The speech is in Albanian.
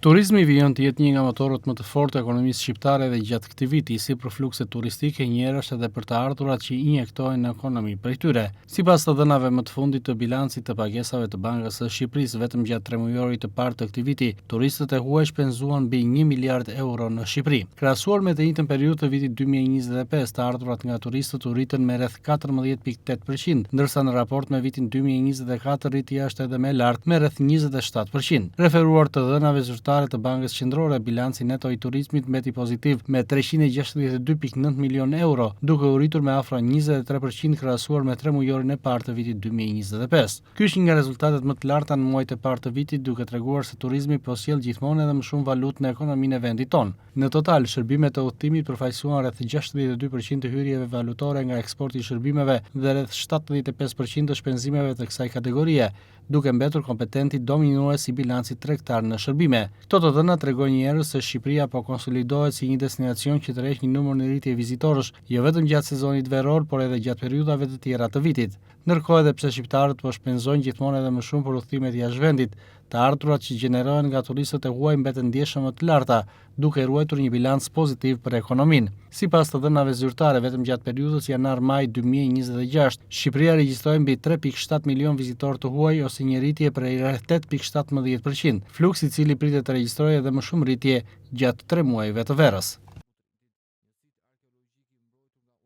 Turizmi vijon të jetë një nga motorët më të fortë të ekonomisë shqiptare dhe gjatë këtij viti, si për flukset turistike, njerësh edhe për të ardhurat që injektojnë në ekonomi prej tyre. Sipas të dhënave më të fundit të bilancit të pagesave të Bankës së Shqipërisë, vetëm gjatë 3 mujorit të parë të këtij viti, turistët e huaj shpenzuan mbi 1 miliard euro në Shqipëri. Krahasuar me të njëjtën periudhë të vitit 2025, të ardhurat nga turistët u rritën me rreth 14.8%, ndërsa në raport me vitin 2024 rritja është edhe më e lartë me rreth 27%. Referuar të dhënave zyrtare të Bankës Qendrore, bilanci neto i turizmit mbeti pozitiv me 362.9 milion euro, duke u rritur me afro 23% krahasuar me 3 mujorin e parë të vitit 2025. Ky është një nga rezultatet më të larta në muajt e parë të vitit, duke treguar se turizmi po sjell gjithmonë edhe më shumë valutë në ekonominë e vendit tonë. Në total, shërbimet e udhëtimit përfaqësuan rreth 62% të hyrjeve valutore nga eksporti i shërbimeve dhe rreth 75% të shpenzimeve të kësaj kategorie, duke mbetur kompetenti dominues i bilancit tregtar në shërbime. Këto të dhëna tregojnë njerëz se Shqipëria po konsolidohet si një destinacion që tërheq një numër në rritje vizitorësh, jo vetëm gjatë sezonit veror, por edhe gjatë periudhave të tjera të vitit. Ndërkohë edhe pse shqiptarët po shpenzojnë gjithmonë edhe më shumë për udhëtimet jashtë vendit, të ardhurat që gjenerohen nga turistët e huaj mbeten ndjeshëm më të larta, duke ruajtur një bilanc pozitiv për ekonominë. Sipas të dhënave zyrtare, vetëm gjatë periudhës janar-maj 2026, Shqipëria regjistroi mbi 3.7 milion vizitorë të huaj, ose një rritje prej rreth 8.17%, fluks i cili pritet të regjistrojë edhe më shumë rritje gjatë 3 muajve të verës.